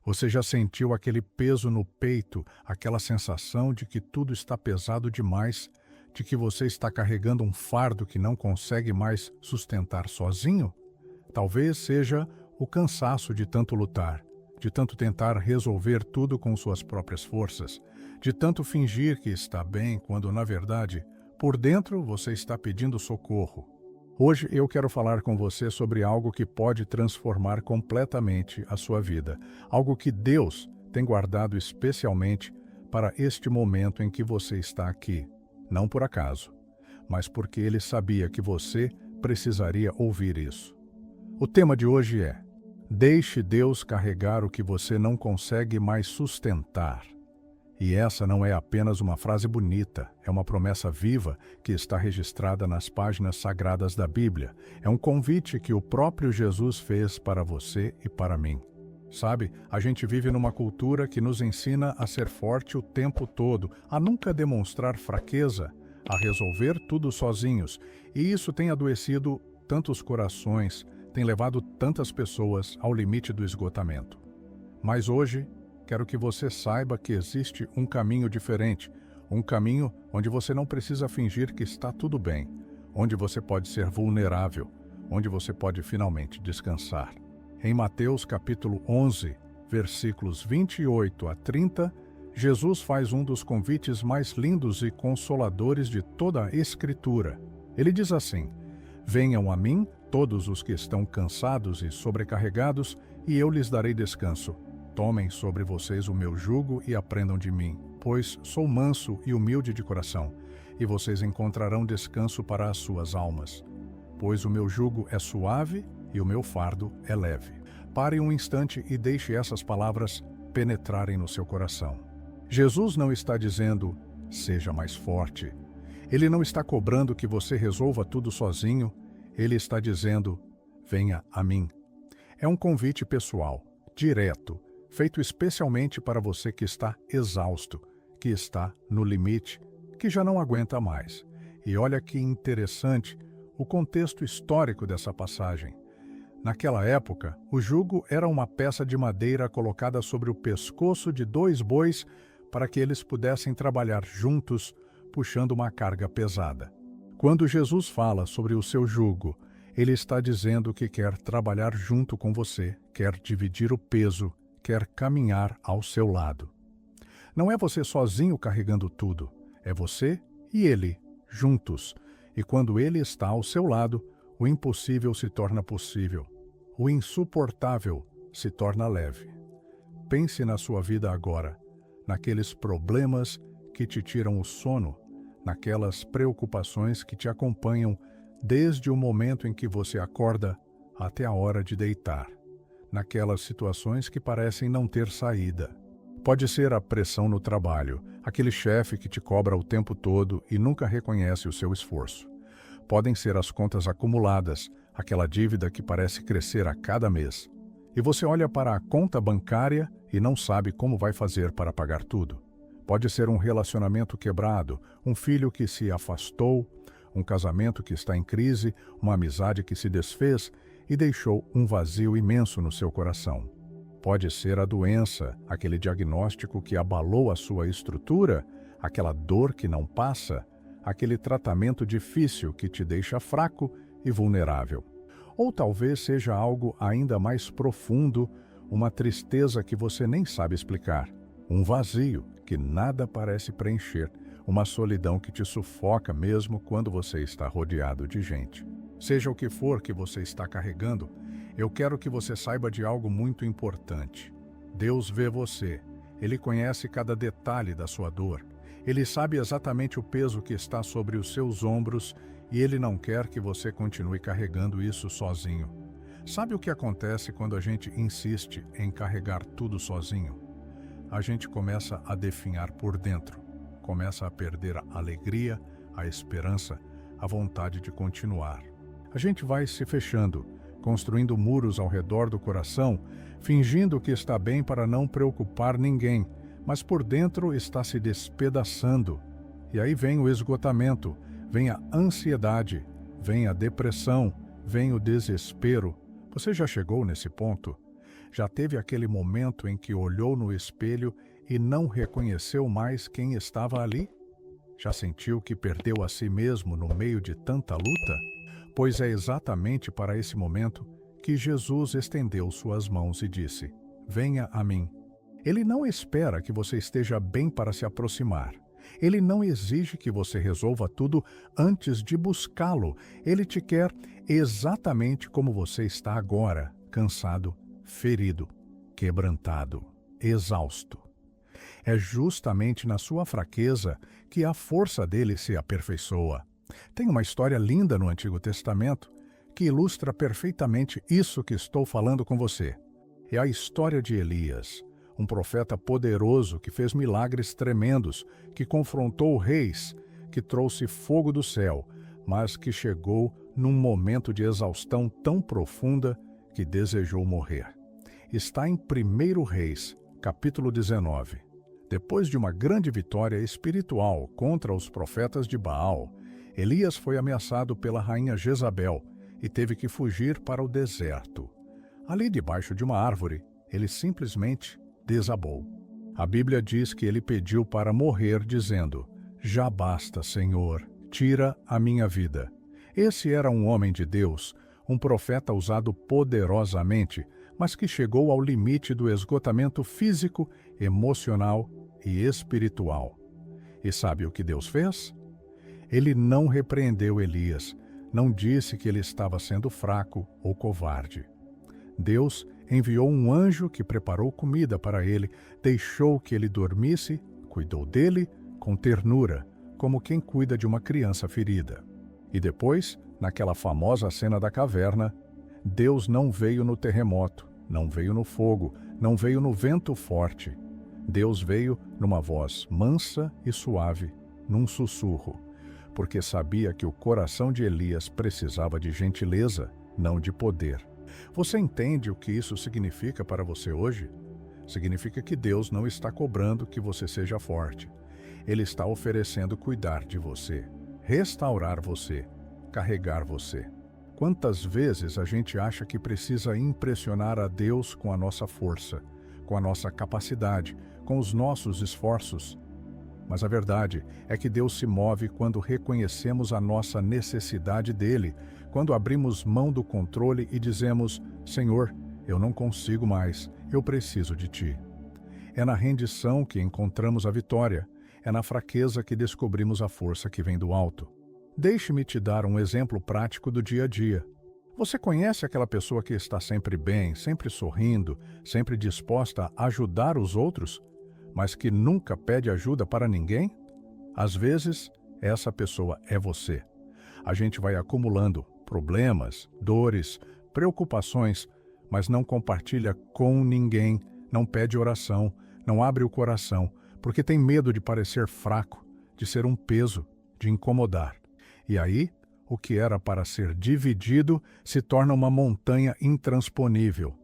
Você já sentiu aquele peso no peito, aquela sensação de que tudo está pesado demais, de que você está carregando um fardo que não consegue mais sustentar sozinho? Talvez seja o cansaço de tanto lutar, de tanto tentar resolver tudo com suas próprias forças, de tanto fingir que está bem quando, na verdade, por dentro você está pedindo socorro. Hoje eu quero falar com você sobre algo que pode transformar completamente a sua vida, algo que Deus tem guardado especialmente para este momento em que você está aqui, não por acaso, mas porque Ele sabia que você precisaria ouvir isso. O tema de hoje é: deixe Deus carregar o que você não consegue mais sustentar. E essa não é apenas uma frase bonita, é uma promessa viva que está registrada nas páginas sagradas da Bíblia. É um convite que o próprio Jesus fez para você e para mim. Sabe, a gente vive numa cultura que nos ensina a ser forte o tempo todo, a nunca demonstrar fraqueza, a resolver tudo sozinhos. E isso tem adoecido tantos corações, tem levado tantas pessoas ao limite do esgotamento. Mas hoje, quero que você saiba que existe um caminho diferente, um caminho onde você não precisa fingir que está tudo bem, onde você pode ser vulnerável, onde você pode finalmente descansar. Em Mateus capítulo 11, versículos 28 a 30, Jesus faz um dos convites mais lindos e consoladores de toda a Escritura. Ele diz assim: venham a mim todos os que estão cansados e sobrecarregados, e eu lhes darei descanso. Tomem sobre vocês o meu jugo e aprendam de mim, pois sou manso e humilde de coração, e vocês encontrarão descanso para as suas almas. Pois o meu jugo é suave e o meu fardo é leve. Pare um instante e deixe essas palavras penetrarem no seu coração. Jesus não está dizendo, seja mais forte. Ele não está cobrando que você resolva tudo sozinho. Ele está dizendo, venha a mim. É um convite pessoal, direto, feito especialmente para você que está exausto, que está no limite, que já não aguenta mais. E olha que interessante o contexto histórico dessa passagem. Naquela época, o jugo era uma peça de madeira colocada sobre o pescoço de 2 bois para que eles pudessem trabalhar juntos, puxando uma carga pesada. Quando Jesus fala sobre o seu jugo, ele está dizendo que quer trabalhar junto com você, quer dividir o peso, quer caminhar ao seu lado. Não é você sozinho carregando tudo, é você e ele, juntos. E quando ele está ao seu lado, o impossível se torna possível, o insuportável se torna leve. Pense na sua vida agora, naqueles problemas que te tiram o sono, naquelas preocupações que te acompanham desde o momento em que você acorda até a hora de deitar, naquelas situações que parecem não ter saída. Pode ser a pressão no trabalho, aquele chefe que te cobra o tempo todo e nunca reconhece o seu esforço. Podem ser as contas acumuladas, aquela dívida que parece crescer a cada mês. E você olha para a conta bancária e não sabe como vai fazer para pagar tudo. Pode ser um relacionamento quebrado, um filho que se afastou, um casamento que está em crise, uma amizade que se desfez e deixou um vazio imenso no seu coração. Pode ser a doença, aquele diagnóstico que abalou a sua estrutura, aquela dor que não passa, aquele tratamento difícil que te deixa fraco e vulnerável. Ou talvez seja algo ainda mais profundo, uma tristeza que você nem sabe explicar, um vazio que nada parece preencher, uma solidão que te sufoca mesmo quando você está rodeado de gente. Seja o que for que você está carregando, eu quero que você saiba de algo muito importante. Deus vê você, Ele conhece cada detalhe da sua dor, Ele sabe exatamente o peso que está sobre os seus ombros e Ele não quer que você continue carregando isso sozinho. Sabe o que acontece quando a gente insiste em carregar tudo sozinho? A gente começa a definhar por dentro, começa a perder a alegria, a esperança, a vontade de continuar. A gente vai se fechando, construindo muros ao redor do coração, fingindo que está bem para não preocupar ninguém, mas por dentro está se despedaçando. E aí vem o esgotamento, vem a ansiedade, vem a depressão, vem o desespero. Você já chegou nesse ponto? Já teve aquele momento em que olhou no espelho e não reconheceu mais quem estava ali? Já sentiu que perdeu a si mesmo no meio de tanta luta? Pois é exatamente para esse momento que Jesus estendeu suas mãos e disse: Venha a mim. Ele não espera que você esteja bem para se aproximar. Ele não exige que você resolva tudo antes de buscá-lo. Ele te quer exatamente como você está agora, cansado, ferido, quebrantado, exausto. É justamente na sua fraqueza que a força dele se aperfeiçoa. Tem uma história linda no Antigo Testamento que ilustra perfeitamente isso que estou falando com você. É a história de Elias, um profeta poderoso que fez milagres tremendos, que confrontou reis, que trouxe fogo do céu, mas que chegou num momento de exaustão tão profunda que desejou morrer. Está em 1 Reis, capítulo 19. Depois de uma grande vitória espiritual contra os profetas de Baal, Elias foi ameaçado pela rainha Jezabel e teve que fugir para o deserto. Ali debaixo de uma árvore, ele simplesmente desabou. A Bíblia diz que ele pediu para morrer, dizendo: Já basta, Senhor, tira a minha vida. Esse era um homem de Deus, um profeta usado poderosamente, mas que chegou ao limite do esgotamento físico, emocional e espiritual. E sabe o que Deus fez? Ele não repreendeu Elias, não disse que ele estava sendo fraco ou covarde. Deus enviou um anjo que preparou comida para ele, deixou que ele dormisse, cuidou dele com ternura, como quem cuida de uma criança ferida. E depois, naquela famosa cena da caverna, Deus não veio no terremoto, não veio no fogo, não veio no vento forte. Deus veio numa voz mansa e suave, num sussurro, porque sabia que o coração de Elias precisava de gentileza, não de poder. Você entende o que isso significa para você hoje? Significa que Deus não está cobrando que você seja forte. Ele está oferecendo cuidar de você, restaurar você, carregar você. Quantas vezes a gente acha que precisa impressionar a Deus com a nossa força, com a nossa capacidade, com os nossos esforços? Mas a verdade é que Deus se move quando reconhecemos a nossa necessidade dele, quando abrimos mão do controle e dizemos: Senhor, eu não consigo mais, eu preciso de ti. É na rendição que encontramos a vitória, é na fraqueza que descobrimos a força que vem do alto. Deixe-me te dar um exemplo prático do dia a dia. Você conhece aquela pessoa que está sempre bem, sempre sorrindo, sempre disposta a ajudar os outros, mas que nunca pede ajuda para ninguém? Às vezes, essa pessoa é você. A gente vai acumulando problemas, dores, preocupações, mas não compartilha com ninguém, não pede oração, não abre o coração, porque tem medo de parecer fraco, de ser um peso, de incomodar. E aí, o que era para ser dividido se torna uma montanha intransponível.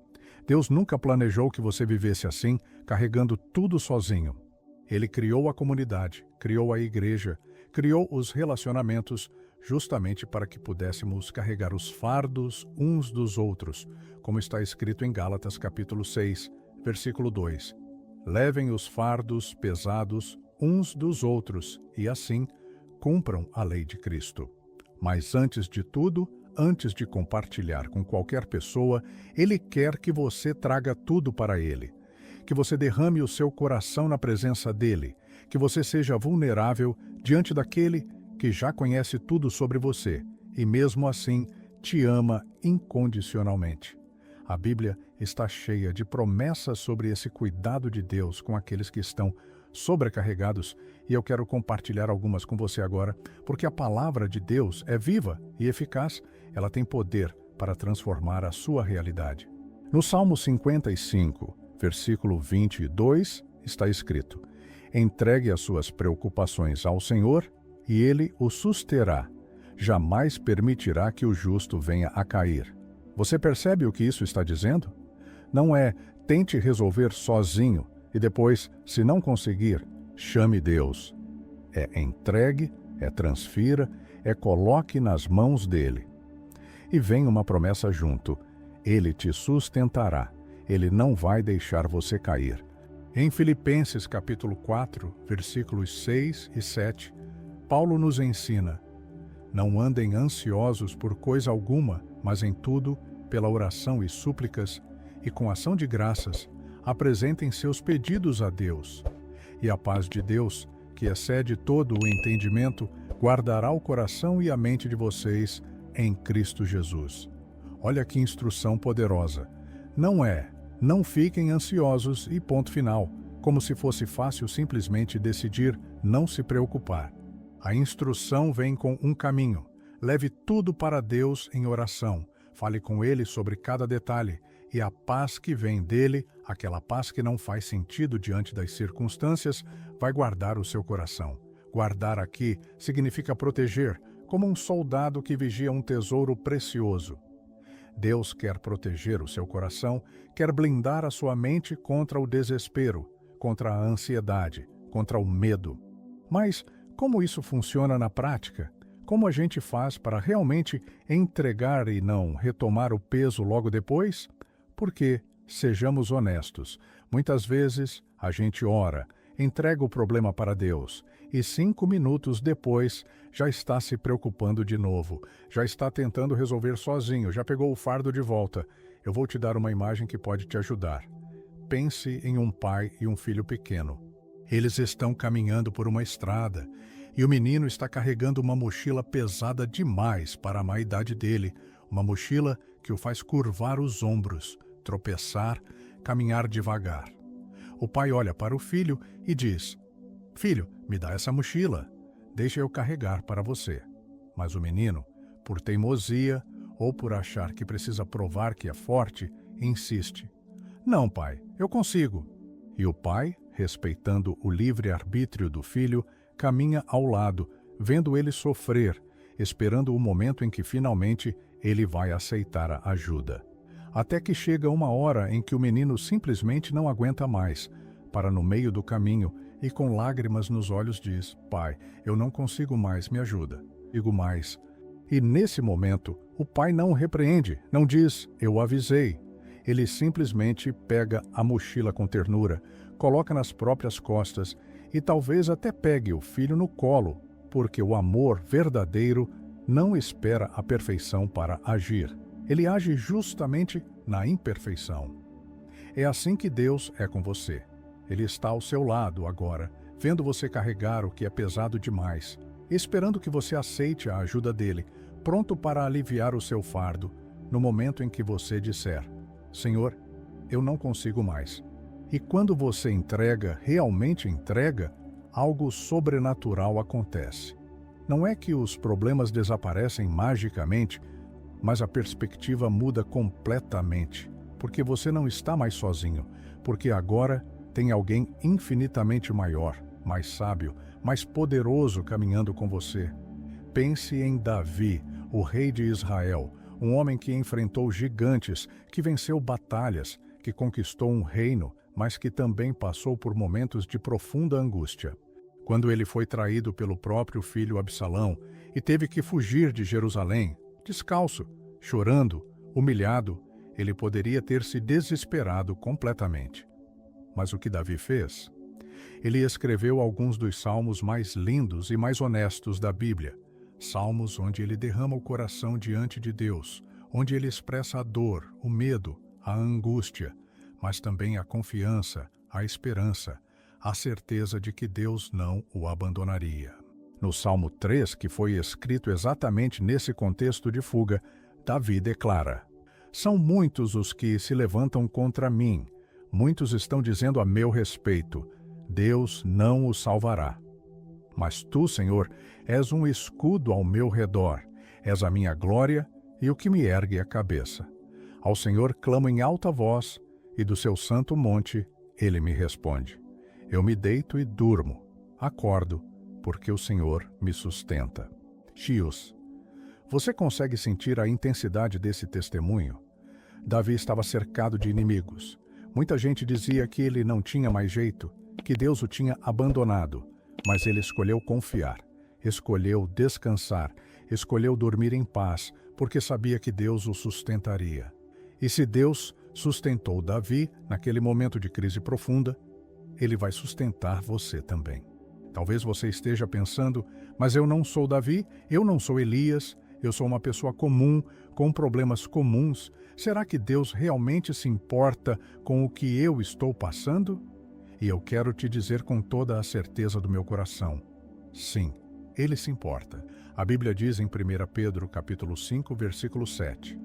Deus nunca planejou que você vivesse assim, carregando tudo sozinho. Ele criou a comunidade, criou a igreja, criou os relacionamentos, justamente para que pudéssemos carregar os fardos uns dos outros, como está escrito em Gálatas capítulo 6, versículo 2. Levem os fardos pesados uns dos outros e assim cumpram a lei de Cristo. Mas antes de tudo, antes de compartilhar com qualquer pessoa, Ele quer que você traga tudo para Ele, que você derrame o seu coração na presença dEle, que você seja vulnerável diante daquele que já conhece tudo sobre você e mesmo assim te ama incondicionalmente. A Bíblia está cheia de promessas sobre esse cuidado de Deus com aqueles que estão sobrecarregados, e eu quero compartilhar algumas com você agora, porque a palavra de Deus é viva e eficaz, ela tem poder para transformar a sua realidade. No Salmo 55, versículo 22, está escrito: Entregue as suas preocupações ao Senhor, e Ele o susterá. Jamais permitirá que o justo venha a cair. Você percebe o que isso está dizendo? Não é tente resolver sozinho e depois, se não conseguir, chame Deus. É entregue, é transfira, é coloque nas mãos dele. E vem uma promessa junto: Ele te sustentará, Ele não vai deixar você cair. Em Filipenses capítulo 4, versículos 6 e 7, Paulo nos ensina: não andem ansiosos por coisa alguma, mas em tudo, pela oração e súplicas, e com ação de graças, apresentem seus pedidos a Deus. E a paz de Deus, que excede todo o entendimento, guardará o coração e a mente de vocês em Cristo Jesus. Olha que instrução poderosa. Não fiquem ansiosos e ponto final, como se fosse fácil simplesmente decidir não se preocupar. A instrução vem com um caminho. Leve tudo para Deus em oração. Fale com Ele sobre cada detalhe. E a paz que vem dele, aquela paz que não faz sentido diante das circunstâncias, vai guardar o seu coração. Guardar aqui significa proteger, como um soldado que vigia um tesouro precioso. Deus quer proteger o seu coração, quer blindar a sua mente contra o desespero, contra a ansiedade, contra o medo. Mas como isso funciona na prática? Como a gente faz para realmente entregar e não retomar o peso logo depois? Porque, sejamos honestos, muitas vezes a gente ora, entrega o problema para Deus e 5 minutos depois já está se preocupando de novo, já está tentando resolver sozinho, já pegou o fardo de volta. Eu vou te dar uma imagem que pode te ajudar. Pense em um pai e um filho pequeno. Eles estão caminhando por uma estrada e o menino está carregando uma mochila pesada demais para a má idade dele, uma mochila que o faz curvar os ombros, tropeçar, caminhar devagar. O pai olha para o filho e diz: "Filho, me dá essa mochila, deixa eu carregar para você." Mas o menino, por teimosia ou por achar que precisa provar que é forte, insiste: "Não, pai, eu consigo." E o pai, respeitando o livre-arbítrio do filho, caminha ao lado, vendo ele sofrer, esperando o momento em que finalmente ele vai aceitar a ajuda. Até que chega uma hora em que o menino simplesmente não aguenta mais, para no meio do caminho e com lágrimas nos olhos diz: "Pai, eu não consigo mais, me ajuda." Digo mais. E nesse momento, o pai não o repreende, não diz: "Eu avisei." Ele simplesmente pega a mochila com ternura, coloca nas próprias costas e talvez até pegue o filho no colo, porque o amor verdadeiro não espera a perfeição para agir. Ele age justamente na imperfeição. É assim que Deus é com você. Ele está ao seu lado agora, vendo você carregar o que é pesado demais, esperando que você aceite a ajuda dele, pronto para aliviar o seu fardo, no momento em que você disser: "Senhor, eu não consigo mais." E quando você entrega, realmente entrega, algo sobrenatural acontece. Não é que os problemas desaparecem magicamente, mas a perspectiva muda completamente, porque você não está mais sozinho, porque agora tem alguém infinitamente maior, mais sábio, mais poderoso caminhando com você. Pense em Davi, o rei de Israel, um homem que enfrentou gigantes, que venceu batalhas, que conquistou um reino, mas que também passou por momentos de profunda angústia. Quando ele foi traído pelo próprio filho Absalão e teve que fugir de Jerusalém, descalço, chorando, humilhado, ele poderia ter se desesperado completamente. Mas o que Davi fez? Ele escreveu alguns dos salmos mais lindos e mais honestos da Bíblia, salmos onde ele derrama o coração diante de Deus, onde ele expressa a dor, o medo, a angústia, mas também a confiança, a esperança, a certeza de que Deus não o abandonaria. No Salmo 3, que foi escrito exatamente nesse contexto de fuga, Davi declara: "São muitos os que se levantam contra mim, muitos estão dizendo a meu respeito, Deus não o salvará. Mas tu, Senhor, és um escudo ao meu redor, és a minha glória e o que me ergue a cabeça. Ao Senhor clamo em alta voz, e do seu santo monte ele me responde. Eu me deito e durmo, acordo, porque o Senhor me sustenta." Chios. Você consegue sentir a intensidade desse testemunho? Davi estava cercado de inimigos. Muita gente dizia que ele não tinha mais jeito, que Deus o tinha abandonado, mas ele escolheu confiar, escolheu descansar, escolheu dormir em paz, porque sabia que Deus o sustentaria. E se Deus sustentou Davi naquele momento de crise profunda, ele vai sustentar você também. Talvez você esteja pensando, mas eu não sou Davi, eu não sou Elias, eu sou uma pessoa comum, com problemas comuns. Será que Deus realmente se importa com o que eu estou passando? E eu quero te dizer com toda a certeza do meu coração, sim, Ele se importa. A Bíblia diz em 1 Pedro capítulo 5, versículo 7,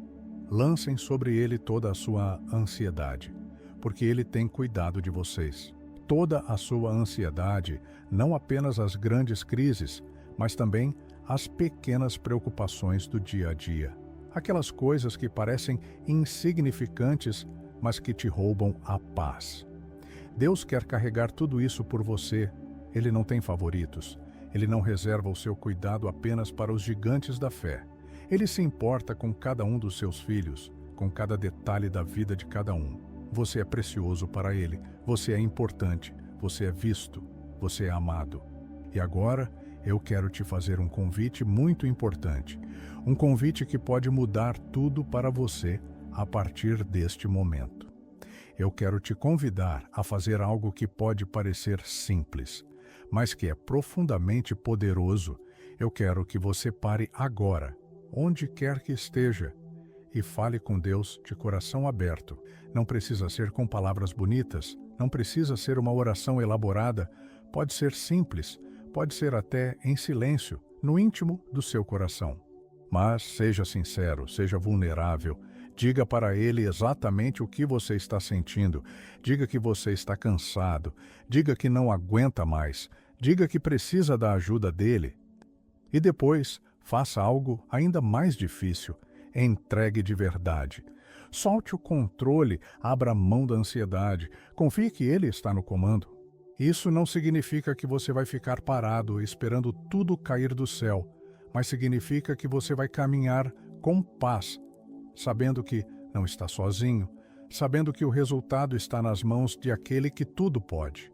lancem sobre Ele toda a sua ansiedade, porque Ele tem cuidado de vocês. Toda a sua ansiedade, não apenas as grandes crises, mas também as pequenas preocupações do dia a dia. Aquelas coisas que parecem insignificantes, mas que te roubam a paz. Deus quer carregar tudo isso por você. Ele não tem favoritos. Ele não reserva o seu cuidado apenas para os gigantes da fé. Ele se importa com cada um dos seus filhos, com cada detalhe da vida de cada um. Você é precioso para Ele. Você é importante. Você é visto. Você é amado. E agora, eu quero te fazer um convite muito importante. Um convite que pode mudar tudo para você a partir deste momento. Eu quero te convidar a fazer algo que pode parecer simples, mas que é profundamente poderoso. Eu quero que você pare agora, onde quer que esteja, e fale com Deus de coração aberto. Não precisa ser com palavras bonitas, não precisa ser uma oração elaborada, pode ser simples, pode ser até em silêncio, no íntimo do seu coração. Mas seja sincero, seja vulnerável, diga para Ele exatamente o que você está sentindo, diga que você está cansado, diga que não aguenta mais, diga que precisa da ajuda dEle. E depois, faça algo ainda mais difícil, entregue de verdade. Solte o controle, abra mão da ansiedade, confie que Ele está no comando. Isso não significa que você vai ficar parado esperando tudo cair do céu, mas significa que você vai caminhar com paz, sabendo que não está sozinho, sabendo que o resultado está nas mãos de aquele que tudo pode.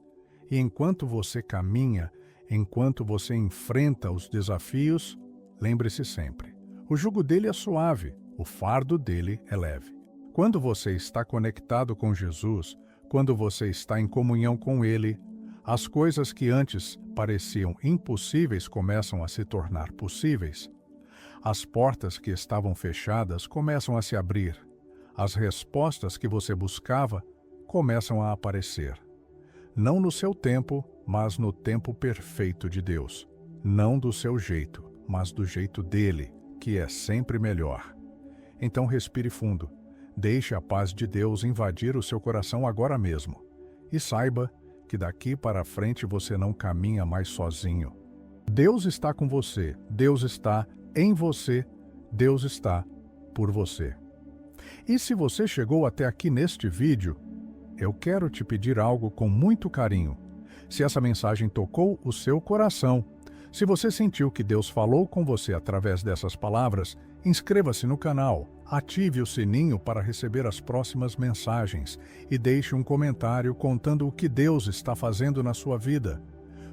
E enquanto você caminha, enquanto você enfrenta os desafios, lembre-se sempre, o jugo dele é suave, o fardo dele é leve. Quando você está conectado com Jesus, quando você está em comunhão com Ele, as coisas que antes pareciam impossíveis começam a se tornar possíveis. As portas que estavam fechadas começam a se abrir. As respostas que você buscava começam a aparecer. Não no seu tempo, mas no tempo perfeito de Deus. Não do seu jeito, mas do jeito dele, que é sempre melhor. Então respire fundo. Deixe a paz de Deus invadir o seu coração agora mesmo. E saiba que daqui para frente você não caminha mais sozinho. Deus está com você, Deus está em você, Deus está por você. E se você chegou até aqui neste vídeo, eu quero te pedir algo com muito carinho. Se essa mensagem tocou o seu coração, se você sentiu que Deus falou com você através dessas palavras, inscreva-se no canal, ative o sininho para receber as próximas mensagens e deixe um comentário contando o que Deus está fazendo na sua vida.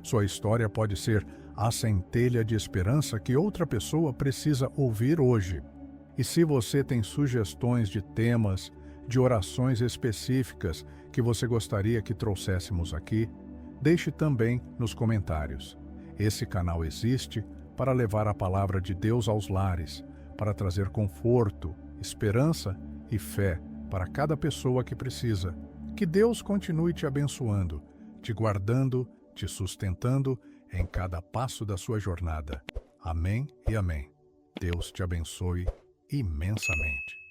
Sua história pode ser a centelha de esperança que outra pessoa precisa ouvir hoje. E se você tem sugestões de temas, de orações específicas que você gostaria que trouxéssemos aqui, deixe também nos comentários. Esse canal existe para levar a palavra de Deus aos lares, para trazer conforto, esperança e fé para cada pessoa que precisa. Que Deus continue te abençoando, te guardando, te sustentando em cada passo da sua jornada. Amém e amém. Deus te abençoe imensamente.